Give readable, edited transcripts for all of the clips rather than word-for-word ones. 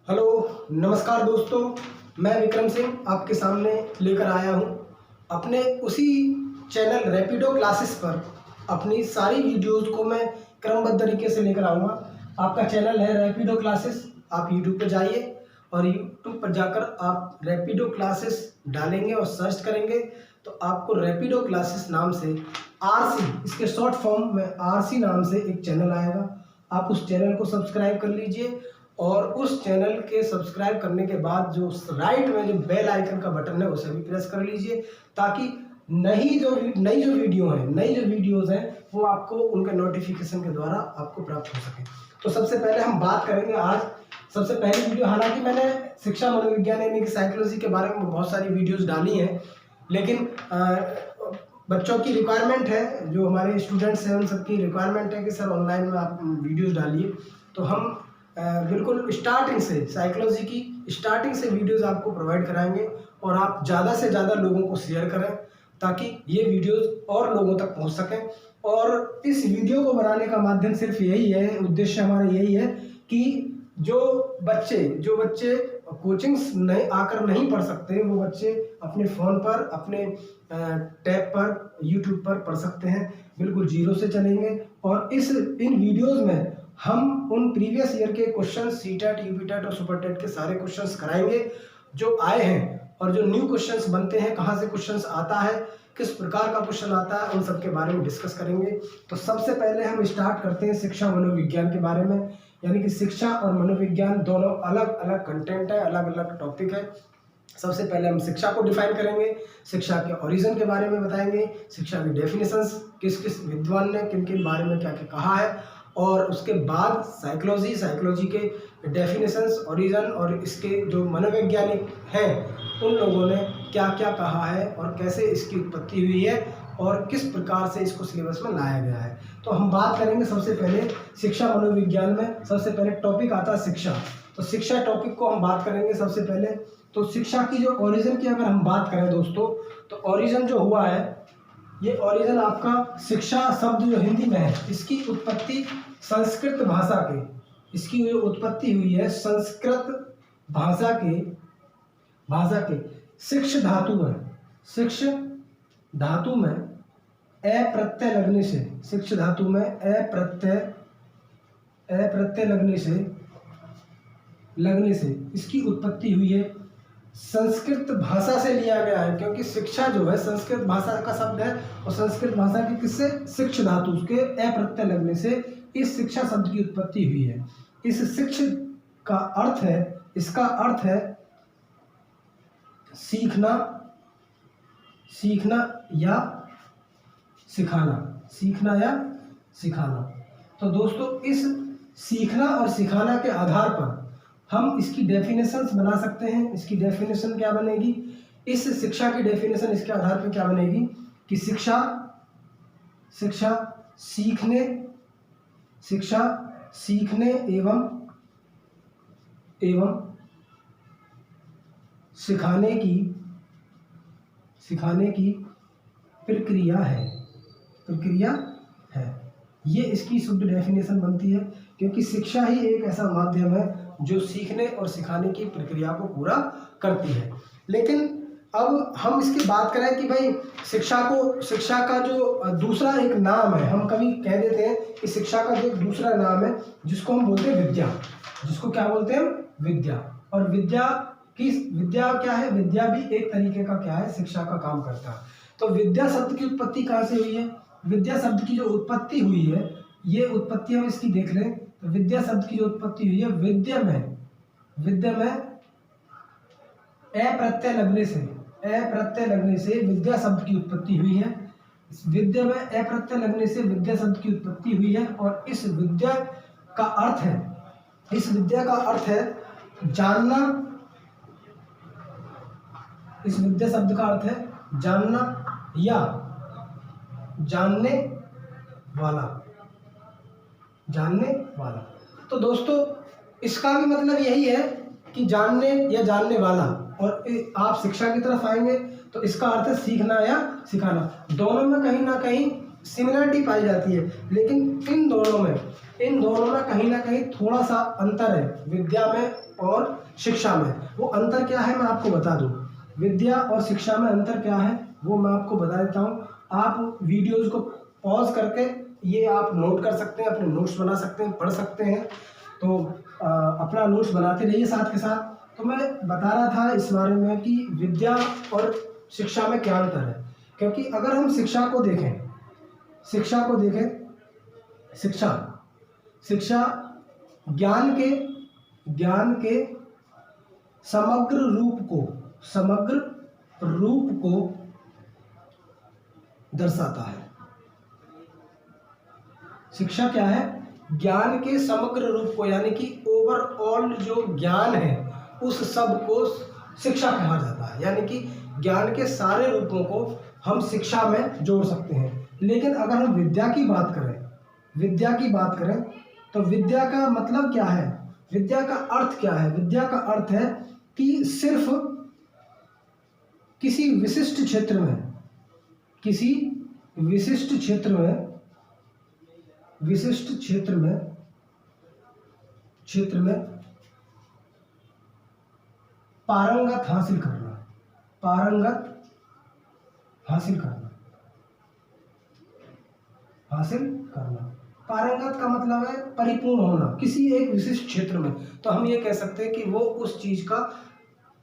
Hello नमस्कार दोस्तों, मैं विक्रम सिंह आपके सामने लेकर आया हूं अपने उसी चैनल रैपिडो क्लासेस पर अपनी सारी वीडियोस को मैं क्रमबद्ध तरीके से लेकर आऊँगा। आपका चैनल है रैपिडो क्लासेस। आप यूट्यूब पर जाइए और यूट्यूब पर जाकर आप रैपिडो क्लासेस डालेंगे और सर्च करेंगे तो आपको रैपिडो क्लासेस नाम से आरसी, इसके शॉर्ट फॉर्म में आरसी नाम से एक चैनल आएगा। आप उस चैनल को सब्सक्राइब कर लीजिए और उस चैनल के सब्सक्राइब करने के बाद जो राइट में जो बेल आइकन का बटन है उसे भी प्रेस कर लीजिए ताकि नई जो वीडियोस हैं वो आपको उनके नोटिफिकेशन के द्वारा आपको प्राप्त हो सके। तो सबसे पहले हम बात करेंगे आज सबसे पहली वीडियो, हालांकि मैंने शिक्षा मनोविज्ञान यानी कि साइकोलॉजी के बारे में बहुत सारी वीडियोस डाली हैं, लेकिन बच्चों की रिक्वायरमेंट है, जो हमारे स्टूडेंट्स हैं उन सबकी रिक्वायरमेंट है कि सर ऑनलाइन में आप वीडियोस डालिए। तो हम बिल्कुल स्टार्टिंग से साइकोलॉजी की स्टार्टिंग से वीडियोस आपको प्रोवाइड कराएंगे और आप ज़्यादा से ज़्यादा लोगों को शेयर करें ताकि ये वीडियोस और लोगों तक पहुंच सकें। और इस वीडियो को बनाने का माध्यम सिर्फ यही है, उद्देश्य हमारा यही है कि जो बच्चे कोचिंग्स आकर नहीं पढ़ सकते वो बच्चे अपने फ़ोन पर, अपने टैब पर, यूट्यूब पर पढ़ सकते हैं। बिल्कुल जीरो से चलेंगे और इन वीडियोस में हम उन प्रीवियस ईयर के क्वेश्चन सीटेट, यूपीटेट और सुपरटेट के सारे क्वेश्चंस कराएंगे जो आए हैं और जो न्यू क्वेश्चंस बनते हैं, कहाँ से क्वेश्चंस आता है, किस प्रकार का क्वेश्चन आता है, उन सब के बारे में डिस्कस करेंगे। तो सबसे पहले हम स्टार्ट करते हैं शिक्षा मनोविज्ञान के बारे में, यानी कि शिक्षा और मनोविज्ञान दोनों अलग अलग कंटेंट है, अलग अलग टॉपिक है। सबसे पहले हम शिक्षा को डिफाइन करेंगे, शिक्षा के ओरिजिन के बारे में बताएंगे, शिक्षा की डेफिनेशंस किस किस विद्वान ने किन किन बारे में क्या क्या कहा है, और उसके बाद साइकोलॉजी के डेफिनेशंस, ओरिजिन और इसके जो मनोवैज्ञानिक हैं उन लोगों ने क्या क्या कहा है और कैसे इसकी उत्पत्ति हुई है और किस प्रकार से इसको सिलेबस में लाया गया है। तो हम बात करेंगे सबसे पहले शिक्षा मनोविज्ञान में। सबसे पहले टॉपिक आता है शिक्षा। तो शिक्षा टॉपिक को हम बात करेंगे सबसे पहले। तो शिक्षा की जो ओरिजिन की अगर हम बात करें दोस्तों, तो ओरिजिन जो हुआ है, ये ओरिजिन आपका शिक्षा शब्द जो हिंदी में है, इसकी उत्पत्ति संस्कृत भाषा के, इसकी जो उत्पत्ति हुई है संस्कृत भाषा के शिक्ष धातु है, शिक्ष धातु में ए प्रत्यय लगने से, शिक्ष धातु में ए प्रत्यय लगने से इसकी उत्पत्ति हुई है। संस्कृत भाषा से लिया गया है क्योंकि शिक्षा जो है संस्कृत भाषा का शब्द है और संस्कृत भाषा की किससे, शिक्ष धातु उसके ए प्रत्यय लगने से इस शिक्षा शब्द की उत्पत्ति हुई है। इस शिक्ष का अर्थ है, इसका अर्थ है सीखना या सिखाना। तो दोस्तों इस सीखना और सिखाना के आधार पर हम इसकी डेफिनेशंस बना सकते हैं। इसकी डेफिनेशन क्या बनेगी, इस शिक्षा की डेफिनेशन इसके आधार पर क्या बनेगी कि शिक्षा सीखने एवं सिखाने की प्रक्रिया है। ये इसकी शुद्ध डेफिनेशन बनती है क्योंकि शिक्षा ही एक ऐसा माध्यम है जो सीखने और सिखाने की प्रक्रिया को पूरा करती है। लेकिन अब हम इसकी बात करें कि भाई शिक्षा का जो दूसरा एक नाम है, हम कभी कह देते हैं कि शिक्षा का जो दूसरा नाम है जिसको हम बोलते हैं विद्या, जिसको क्या बोलते हैं, विद्या। और विद्या क्या है, विद्या भी एक तरीके का क्या है, शिक्षा का काम करता है। तो विद्या शब्द की उत्पत्ति कहाँ से हुई है, विद्या शब्द की जो उत्पत्ति हुई है, ये उत्पत्ति हम इसकी देख लें। तो विद्या शब्द की जो उत्पत्ति हुई है, विद्या में ए प्रत्यय लगने से विद्या शब्द की उत्पत्ति हुई है। इस विद्या में ए प्रत्यय लगने से विद्या शब्द की उत्पत्ति हुई है और इस विद्या का अर्थ है जानना। इस विद्या शब्द का अर्थ है जानना या जानने वाला। तो दोस्तों इसका भी मतलब यही है कि जानने या जानने वाला। और आप शिक्षा की तरफ आएंगे तो इसका अर्थ है सीखना या सिखाना। दोनों में कहीं ना कहीं सिमिलरिटी पाई जाती है, लेकिन इन दोनों में इन दोनों में कहीं ना कहीं थोड़ा सा अंतर है, विद्या में और शिक्षा में। वो अंतर क्या है मैं आपको बता दूं। विद्या और शिक्षा में अंतर क्या है वो मैं आपको बता देता हूँ। आप वीडियोज को पॉज करके ये आप नोट कर सकते हैं, अपने नोट्स बना सकते हैं, पढ़ सकते हैं। तो अपना नोट्स बनाते रहिए साथ के साथ। तो मैं बता रहा था इस बारे में कि विद्या और शिक्षा में क्या अंतर है। क्योंकि अगर हम शिक्षा को देखें शिक्षा ज्ञान के समग्र रूप को दर्शाता है। शिक्षा क्या है? ज्ञान के समग्र रूप को, यानी कि ओवरऑल जो ज्ञान है उस सब को शिक्षा कहा जाता है। यानी कि ज्ञान के सारे रूपों को हम शिक्षा में जोड़ सकते हैं। लेकिन अगर हम विद्या की बात करें तो विद्या का मतलब क्या है, विद्या का अर्थ क्या है? विद्या का अर्थ है कि सिर्फ किसी विशिष्ट क्षेत्र में पारंगत हासिल करना। पारंगत का मतलब है परिपूर्ण होना किसी एक विशिष्ट क्षेत्र में। तो हम ये कह सकते हैं कि वो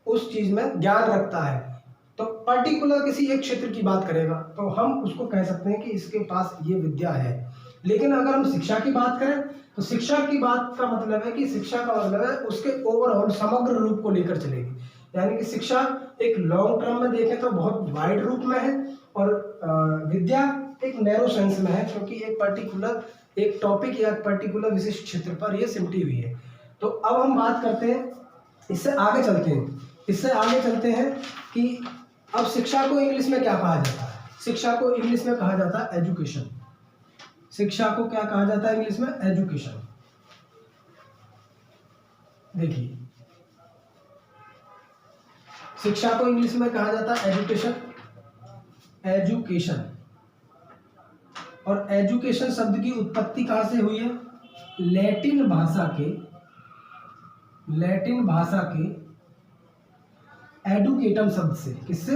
उस चीज में ज्ञान रखता है। तो पर्टिकुलर किसी एक क्षेत्र की बात करेगा तो हम उसको कह सकते हैं कि इसके पास ये विद्या है। लेकिन अगर हम शिक्षा की बात करें तो शिक्षा की बात का मतलब है कि शिक्षा का मतलब है उसके ओवरऑल समग्र रूप को लेकर चलेगी। यानी कि शिक्षा एक लॉन्ग टर्म में देखें तो बहुत वाइड रूप में है, और विद्या एक नैरो सेंस में है, क्योंकि एक टॉपिक या पर्टिकुलर विशिष्ट क्षेत्र पर ये सिमटी हुई है। तो अब हम बात करते हैं, इससे आगे चलते हैं कि अब शिक्षा को इंग्लिश में क्या कहा जाता है। शिक्षा को इंग्लिश में कहा जाता है एजुकेशन। शिक्षा को क्या कहा जाता है इंग्लिश में? एजुकेशन। देखिए, शिक्षा को इंग्लिश में कहा जाता है एजुकेशन। और एजुकेशन शब्द की उत्पत्ति कहाँ से हुई है? लैटिन भाषा के एडुकेटम शब्द से। किससे?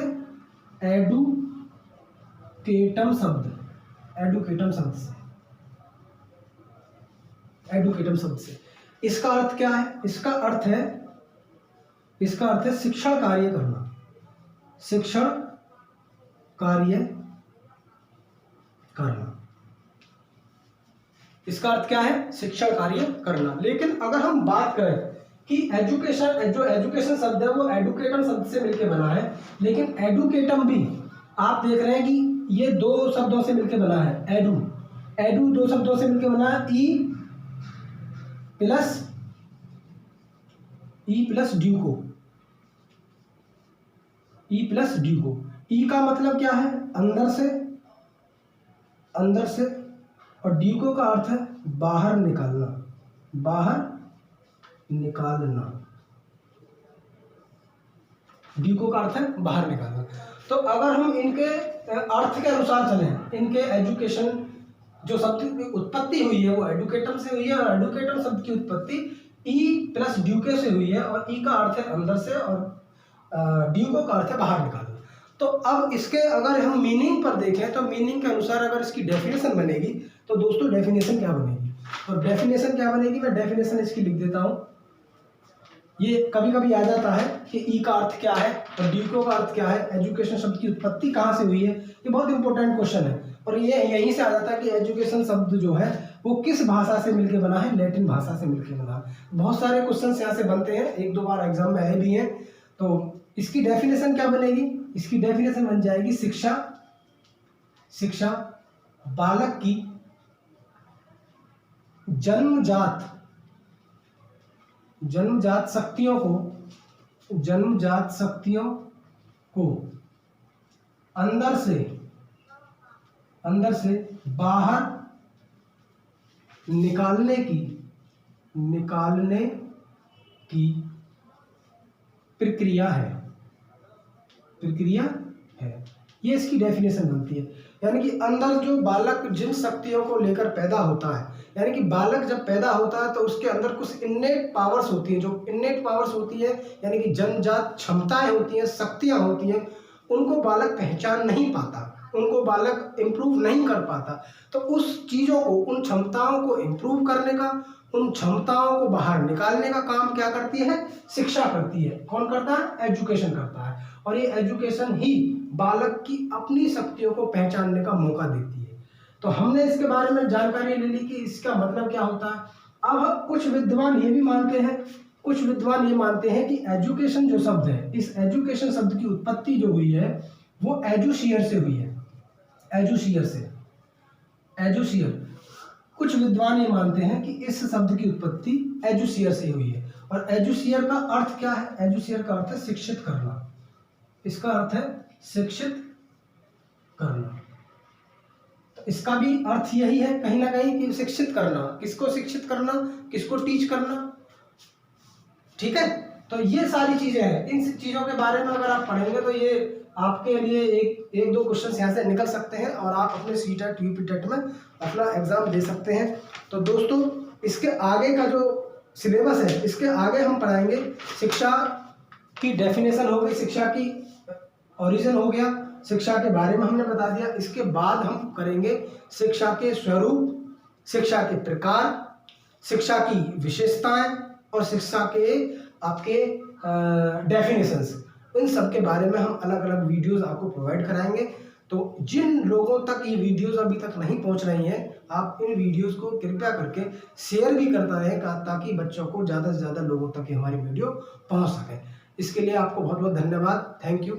एडुकेटम शब्द से। इसका अर्थ क्या है? इसका अर्थ है शिक्षण कार्य करना। इसका अर्थ क्या है? शिक्षण कार्य करना। लेकिन अगर हम बात करें कि एजुकेशन शब्द है वो एडुकेटम शब्द से मिलकर बना है, लेकिन एडुकेटम भी आप देख रहे हैं कि ये दो शब्दों से मिलकर बना है। एडू दो शब्दों से मिलकर बना है, ई प्लस ड्यूको। ई का मतलब क्या है? अंदर से, और ड्यूको का अर्थ है बाहर निकालना। ड्यूको का अर्थ है बाहर निकालना। तो अगर हम इनके अर्थ के अनुसार चलें, इनके एजुकेशन जो शब्द की उत्पत्ति हुई है वो एडुकेटम से हुई है, और एडुकेटम शब्द की उत्पत्ति ई प्लस ड्यूके से हुई है, और ई का अर्थ है अंदर से और ड्यूको का अर्थ है बाहर निकालना। तो अब इसके अगर हम मीनिंग पर देखें तो मीनिंग के अनुसार अगर इसकी डेफिनेशन बनेगी तो दोस्तों डेफिनेशन क्या बनेगी? मैं डेफिनेशन इसकी लिख देता हूँ। ये कभी कभी आ जाता है कि ई का अर्थ क्या है और ड्यूको का अर्थ क्या है, एजुकेशन शब्द की उत्पत्ति कहाँ से हुई है। ये बहुत इंपॉर्टेंट क्वेश्चन है, और ये यहीं से आ जाता है कि एजुकेशन शब्द जो है वो किस भाषा से मिलकर बना है? लैटिन भाषा से मिलकर बना है। बहुत सारे क्वेश्चन यहाँ से बनते हैं, 1-2 बार एग्जाम में आए भी हैं। तो इसकी डेफिनेशन क्या बनेगी? इसकी डेफिनेशन बन जाएगी शिक्षा बालक की जन्मजात शक्तियों को अंदर से बाहर निकालने की प्रक्रिया है। ये इसकी डेफिनेशन बनती है। यानी कि अंदर जो बालक जिन शक्तियों को लेकर पैदा होता है, यानी कि बालक जब पैदा होता है तो उसके अंदर कुछ इन्नेट पावर्स होती हैं। जो इन्नेट पावर्स होती है यानी कि जन्मजात क्षमताएं होती हैं, शक्तियां होती हैं, उनको बालक पहचान नहीं पाता, उनको बालक इम्प्रूव नहीं कर पाता। तो उस चीज़ों को, उन क्षमताओं को इम्प्रूव करने का, उन क्षमताओं को बाहर निकालने का काम क्या करती है? शिक्षा करती है। कौन करता है? एजुकेशन करता है। और ये एजुकेशन ही बालक की अपनी शक्तियों को पहचानने का मौका देती है। तो हमने इसके बारे में जानकारी ले ली कि इसका मतलब क्या होता है। अब कुछ विद्वान ये भी मानते हैं, कुछ विद्वान ये मानते हैं कि एजुकेशन जो शब्द है, इस एजुकेशन शब्द की उत्पत्ति जो हुई है वो एजुशियर से हुई है। एजुशियर से, एजुशियर, कुछ विद्वान ये मानते हैं कि इस शब्द की उत्पत्ति एजुशियर से हुई है। और एजुशियर का अर्थ क्या है? एजुशियर का अर्थ है शिक्षित करना। इसका अर्थ है शिक्षित करना। तो इसका भी अर्थ यही है कहीं ना कहीं कि शिक्षित करना। किसको शिक्षित करना? किसको टीच करना। ठीक है, तो ये सारी चीजें हैं। इन चीजों के बारे में अगर आप पढ़ेंगे तो ये आपके लिए एक दो क्वेश्चन यहाँ से निकल सकते हैं और आप अपने सीटेट यूपीटेट में अपना एग्जाम दे सकते हैं। तो दोस्तों, इसके आगे का जो सिलेबस है, इसके आगे हम पढ़ाएंगे शिक्षा की डेफिनेशन हो गई, शिक्षा की ओरिजिन हो गया, शिक्षा के बारे में हमने बता दिया। इसके बाद हम करेंगे शिक्षा के स्वरूप, शिक्षा के प्रकार, शिक्षा की विशेषताएं और शिक्षा के आपके डेफिनेशंस। इन सब के बारे में हम अलग अलग वीडियोस आपको प्रोवाइड कराएंगे। तो जिन लोगों तक ये वीडियोस अभी तक नहीं पहुंच रही हैं, आप इन वीडियोस को कृपया करके शेयर भी करता रहें ताकि बच्चों को ज़्यादा से ज़्यादा लोगों तक ये हमारी वीडियो पहुंच सके। इसके लिए आपको बहुत बहुत धन्यवाद। Thank you.